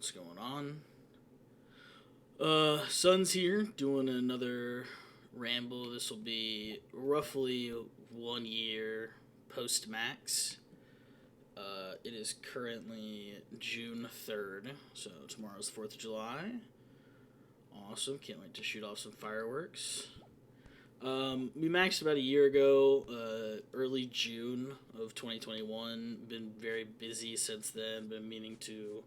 what's going on? Sun's here doing another ramble. This will be roughly 1 year post max. It is currently June 3rd, so tomorrow's the 4th of July. Awesome, can't wait to shoot off some fireworks. We maxed about a year ago, early June of 2021. Been very busy since then, been meaning to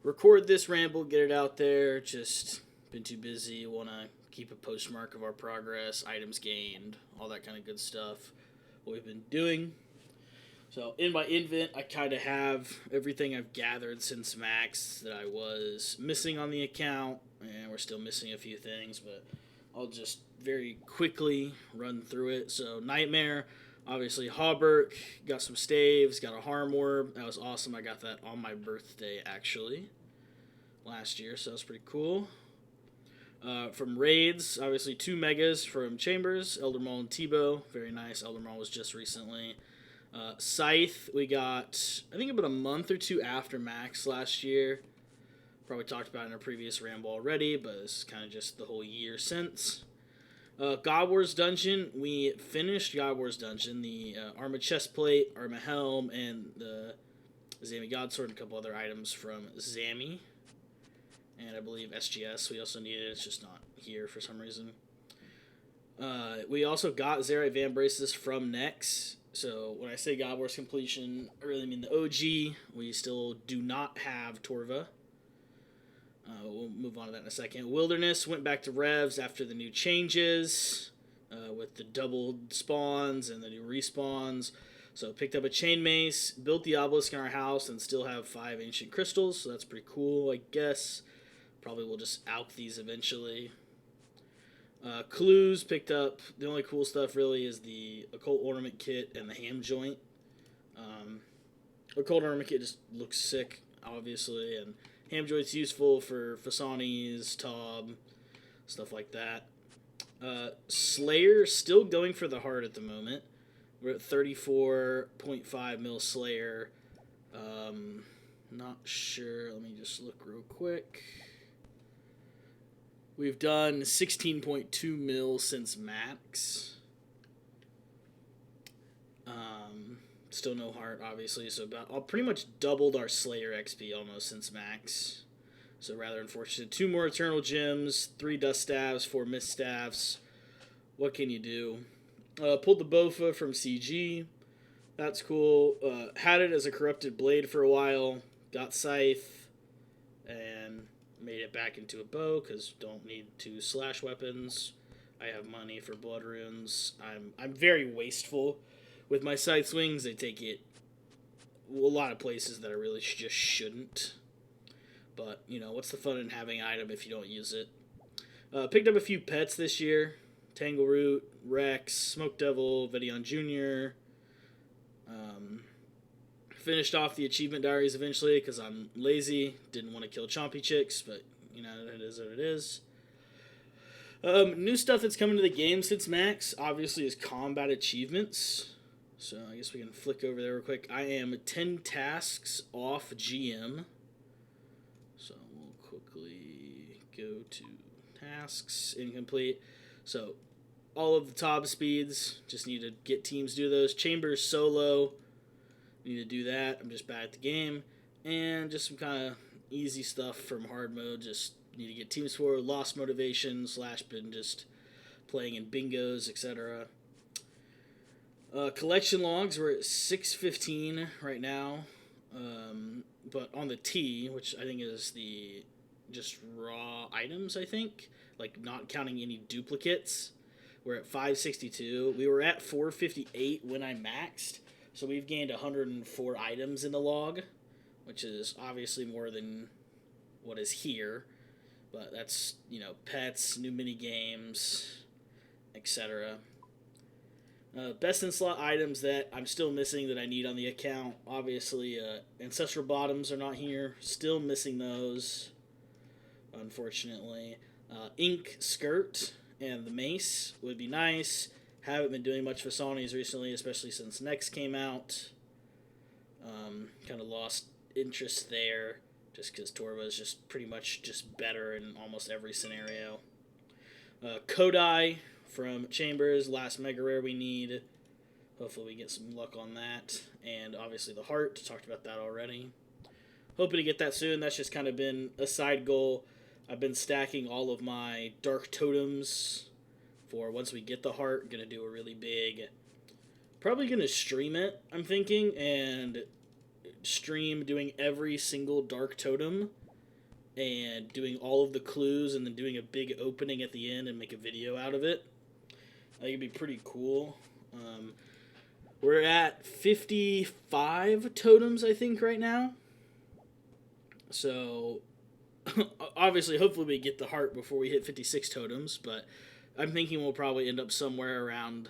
record this ramble, get it out there. Just been too busy. Want to keep a postmark of our progress, items gained, all that kind of good stuff. What we've been doing. So in my invent, I kind of have everything I've gathered since Max that I was missing on the account, and we're still missing a few things, but I'll just very quickly run through it. So Nightmare, obviously Hawberk, got some staves, got a Harm Orb. That was awesome. I got that on my birthday, actually, last year, so that's pretty cool. From raids, obviously 2 megas from Chambers, Elder Maul and Tebow. Very nice. Elder Maul was just recently. Scythe, we got, I think, about a month or two after Max last year. Probably talked about it in a previous ramble already, but this is kind of just the whole year since. God Wars Dungeon, we finished God Wars Dungeon, the Arma Chestplate, Arma Helm, and the Zami Godsword, and a couple other items from Zami. And I believe SGS we also needed, it's just not here for some reason. We also got Zerite Van Braces from Nex. So when I say God Wars completion, I really mean the OG. We still do not have Torva. We'll move on to that in a second. Wilderness went back to Revs after the new changes with the double spawns and the new respawns. So picked up a chain mace, built the obelisk in our house, and still have 5 ancient crystals. So that's pretty cool, I guess. Probably we'll just alch these eventually. Clues picked up. The only cool stuff really is the occult ornament kit and the ham joint. Occult ornament kit just looks sick, obviously, and ham joint's useful for Fasanis, Tob, stuff like that. Slayer still going for the heart at the moment. We're at 34.5 mil Slayer. Not sure. Let me just look real quick. We've done 16.2 mil since Max. Still no heart, obviously, so about pretty much doubled our Slayer XP almost since Max. So rather unfortunate. 2 more Eternal Gems, 3 Dust Staves, 4 Mist Staves. What can you do? Pulled the Bofa from CG. That's cool. Had it as a corrupted blade for a while. Got Scythe. And made it back into a bow because don't need 2 slash weapons. I have money for blood runes. I'm very wasteful with my scythe swings. They take it a lot of places that I really just shouldn't. But, you know, what's the fun in having an item if you don't use it? Picked up a few pets this year. Tangleroot, Rex, Smoke Devil, Vedion Jr. Finished off the achievement diaries eventually because I'm lazy. Didn't want to kill chompy chicks, but, you know, it is what it is. New stuff that's coming to the game since Max, obviously, is combat achievements. So I guess we can flick over there real quick. I am 10 tasks off GM. So we'll quickly go to tasks, incomplete. So all of the top speeds, just need to get teams do those. Chambers solo, need to do that. I'm just bad at the game. And just some kind of easy stuff from hard mode, just need to get teams for lost motivation / been just playing in bingos, etc. Collection logs, we're at 615 right now. But on the T, which I think is the just raw items, I think, like not counting any duplicates, we're at 562. We were at 458 when I maxed, so we've gained 104 items in the log, which is obviously more than what is here. But that's, you know, pets, new mini games, etc. Best in slot items that I'm still missing that I need on the account. Obviously, Ancestral Bottoms are not here. Still missing those, unfortunately. Ink Skirt and the Mace would be nice. Haven't been doing much for Sawnies recently, especially since Next came out. Kind of lost interest there. just because Torva is just pretty much just better in almost every scenario. Kodai from Chambers, last Mega Rare we need. Hopefully we get some luck on that. And obviously the Heart, talked about that already. Hoping to get that soon. That's just kind of been a side goal. I've been stacking all of my Dark Totems for once we get the Heart. Going to do a really big... Probably going to stream it, I'm thinking, and stream doing every single Dark Totem and doing all of the clues and then doing a big opening at the end and make a video out of it. I think it'd be pretty cool. We're at 55 totems, I think, right now. So, obviously, hopefully we get the Heart before we hit 56 totems, but I'm thinking we'll probably end up somewhere around,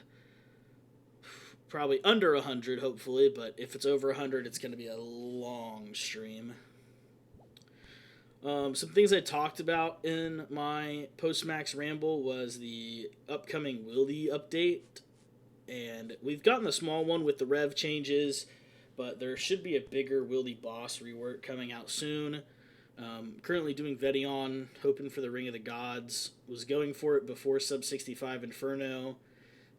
probably under 100, hopefully, but if it's over 100, it's going to be a long stream. Some things I talked about in my post-max ramble was the upcoming Wildy update, and we've gotten the small one with the rev changes, but there should be a bigger Wildy boss rework coming out soon. Currently doing Vedion, hoping for the Ring of the Gods. Was going for it before Sub 65 Inferno.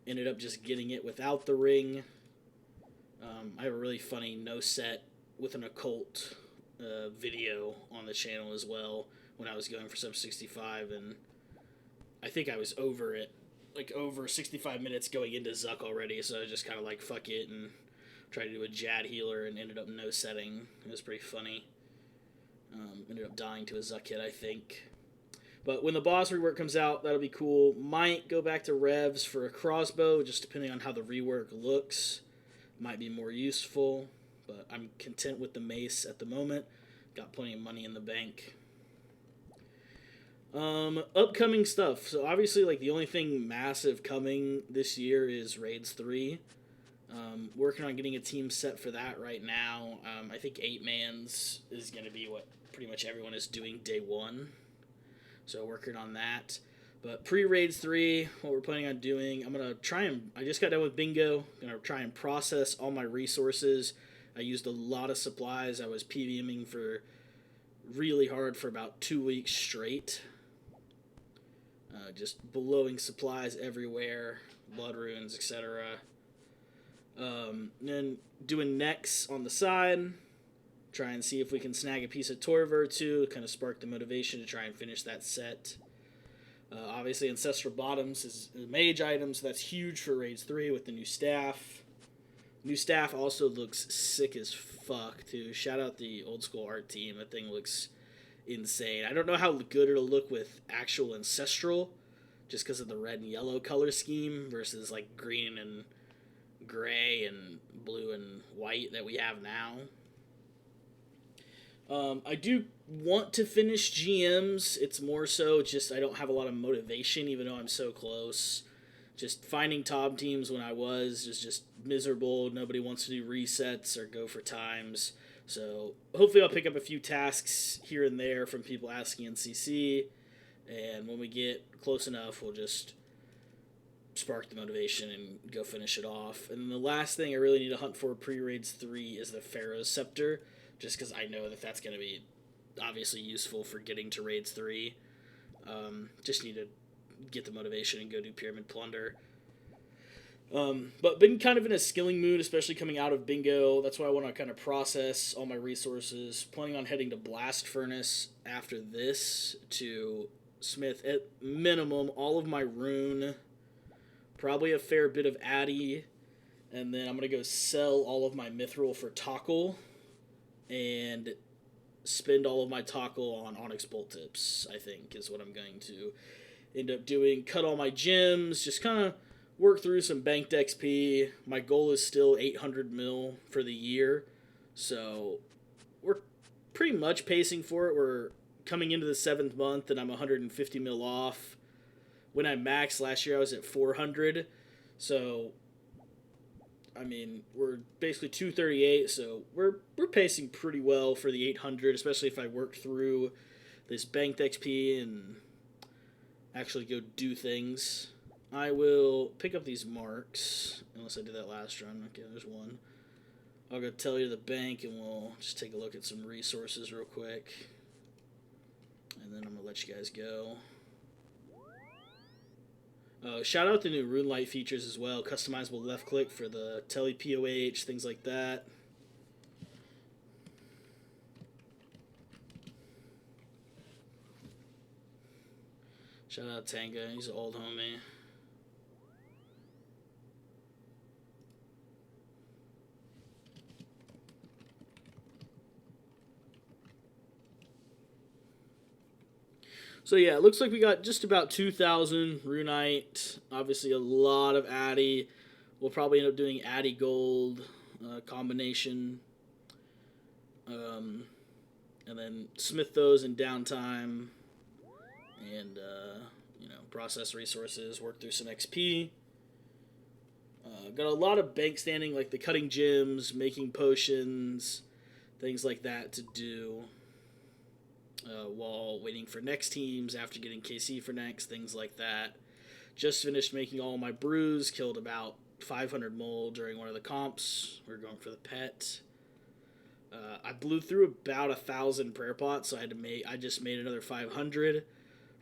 Ended up just getting it without the ring. I have a really funny no-set with an occult video on the channel as well when I was going for Sub 65, and I think I was over it, like over 65 minutes going into Zuck already, so I just kind of like fuck it and tried to do a Jad healer and ended up no-setting. It was pretty funny. Ended up dying to a Zuck hit, I think. But when the boss rework comes out, that'll be cool. Might go back to revs for a crossbow, just depending on how the rework looks. Might be more useful, but I'm content with the mace at the moment. Got plenty of money in the bank. Upcoming stuff. So obviously, like, the only thing massive coming this year is Raids 3. Working on getting a team set for that right now. I think 8-mans is going to be what pretty much everyone is doing day one. So working on that. But pre-Raids 3, what we're planning on doing, I'm going to try and... I just got done with bingo. I'm going to try and process all my resources. I used a lot of supplies. I was PVMing for really hard for about 2 weeks straight. Just blowing supplies everywhere. Blood runes, etc. Then doing necks on the side. Try and see if we can snag a piece of Torva or two. Kind of spark the motivation to try and finish that set. Obviously, Ancestral Bottoms is a mage item, so that's huge for Raids 3 with the new staff. New staff also looks sick as fuck, too. Shout out the old school art team. That thing looks insane. I don't know how good it'll look with actual Ancestral, just because of the red and yellow color scheme versus like green and gray and blue and white that we have now. I do want to finish GMs. It's more so just I don't have a lot of motivation, even though I'm so close. Just finding top teams when I was just miserable. Nobody wants to do resets or go for times. So hopefully I'll pick up a few tasks here and there from people asking in CC. And when we get close enough, we'll just spark the motivation and go finish it off. And then the last thing I really need to hunt for pre-Raids 3 is the Pharaoh's Scepter. Just because I know that that's going to be obviously useful for getting to Raids 3. Just need to get the motivation and go do Pyramid Plunder. But been kind of in a skilling mood, especially coming out of bingo. That's why I want to kind of process all my resources. Planning on heading to Blast Furnace after this to smith at minimum all of my rune. Probably a fair bit of Addy. And then I'm going to go sell all of my Mithril for Tockle. And spend all of my Tockle on Onyx Bolt Tips, I think, is what I'm going to end up doing. Cut all my gems, just kind of work through some banked XP. My goal is still 800 mil for the year, so we're pretty much pacing for it. We're coming into the 7th month, and I'm 150 mil off. When I maxed last year, I was at 400, so... I mean, we're basically 238, so we're pacing pretty well for the 800, especially if I work through this banked XP and actually go do things. I will pick up these marks, unless I did that last run. Okay, there's one. I'll go tell you the bank, and we'll just take a look at some resources real quick. And then I'm going to let you guys go. Shout out the new RuneLite features as well. Customizable left click for the tele POH, things like that. Shout out Tanga, he's an old homie. So yeah, it looks like we got just about 2,000 Runite. Obviously a lot of Addy. We'll probably end up doing Addy Gold combination. And then smith those in downtime. And, process resources, work through some XP. Got a lot of bank standing, like the cutting gems, making potions, things like that to do. While waiting for next teams, after getting KC for next, things like that. Just finished making all my brews, killed about 500 mole during one of the comps. We were going for the pet. I blew through about 1,000 prayer pots, so I just made another 500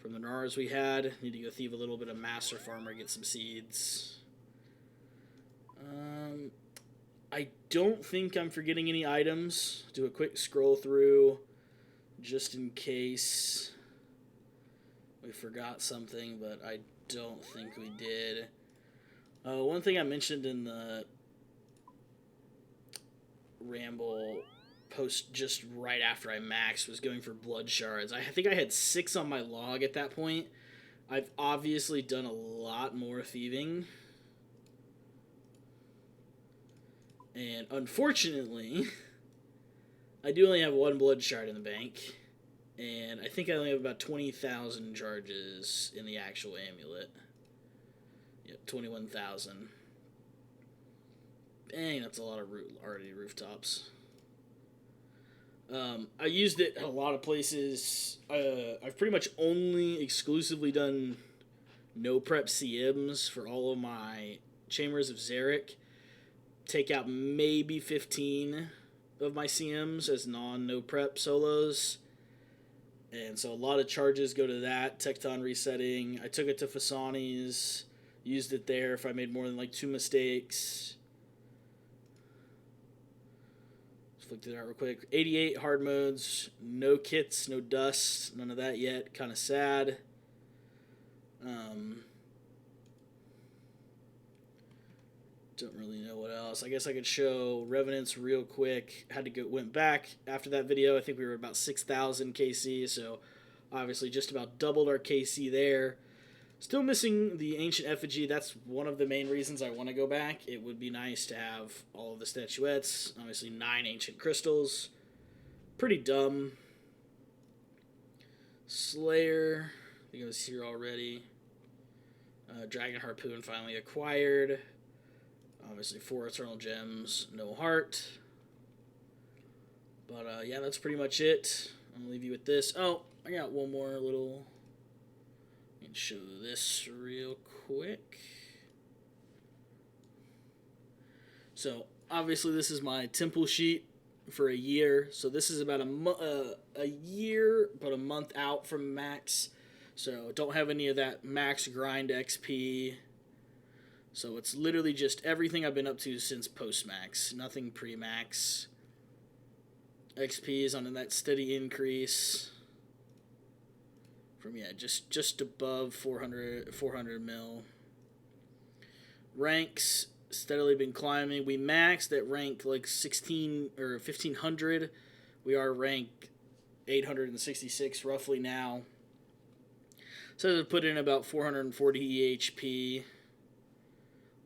from the Nars we had. Need to go thieve a little bit of Master Farmer, get some seeds. I don't think I'm forgetting any items. Do a quick scroll through, just in case we forgot something, but I don't think we did. One thing I mentioned in the Ramble post just right after I maxed was going for blood shards. I think I had 6 on my log at that point. I've obviously done a lot more thieving. And unfortunately, I do only have 1 blood shard in the bank. And I think I only have about 20,000 charges in the actual amulet. Yep, 21,000. Dang, that's a lot of already rooftops. I used it a lot of places. I've pretty much only exclusively done no prep CMs for all of my Chambers of Zarek. Take out maybe 15 of my CMs as no prep solos. And so a lot of charges go to that. Tecton resetting. I took it to Fasani's. Used it there if I made more than like 2 mistakes. Let's flick through that real quick. 88 hard modes. No kits, no dust. None of that yet. Kind of sad. Don't really know what else. I guess I could show Revenants real quick. Went back after that video. I think we were about 6,000 KC, so obviously just about doubled our KC there. Still missing the Ancient Effigy. That's one of the main reasons I want to go back. It would be nice to have all of the statuettes. Obviously 9 Ancient Crystals. Pretty dumb. Slayer. I think it was here already. Dragon Harpoon finally acquired. Obviously 4 Eternal Gems, no heart. But yeah, that's pretty much it. I'm going to leave you with this. Oh, I got one more little... Let me show this real quick. So, obviously this is my temple sheet for a year. So this is about a year, but a month out from max. So don't have any of that max grind XP. So it's literally just everything I've been up to since post-max. Nothing pre-max. XP is on that steady increase. From, yeah, just above 400 mil. Ranks, steadily been climbing. We maxed at rank like 16 or 1500. We are rank 866 roughly now. So I put in about 440 HP.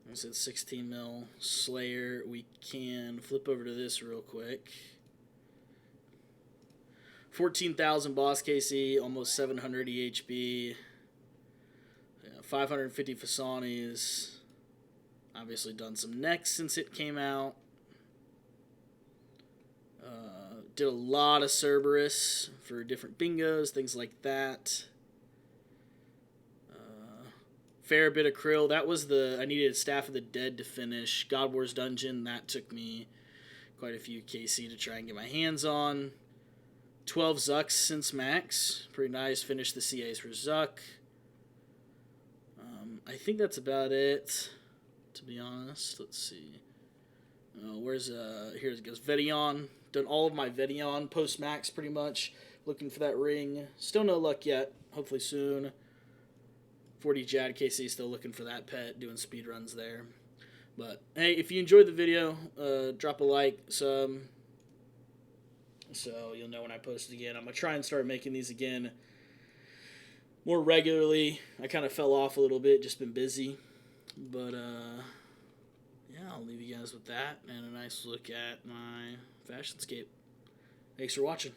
I said 16 mil Slayer. We can flip over to this real quick. 14,000 boss KC, almost 700 EHB. Yeah, 550 Fasani's. Obviously done some necks since it came out. Did a lot of Cerberus for different bingos, things like that. Fair bit of Krill. That was I needed Staff of the Dead to finish. God Wars Dungeon, that took me Quite a few KC to try and get my hands on. 12 Zucks since Max. Pretty nice. Finished the CAs for Zuck. I think that's about it, to be honest. Let's see. Here it goes. Vedion. Done all of my Vedion post-max pretty much. Looking for that ring. Still no luck yet. Hopefully soon. 40 Jad KC still looking for that pet. Doing speed runs there. But, hey, if you enjoyed the video, drop a like, sub, so you'll know when I post it again. I'm going to try and start making these again more regularly. I kind of fell off a little bit, just been busy. But, yeah, I'll leave you guys with that and a nice look at my fashionscape. Thanks for watching.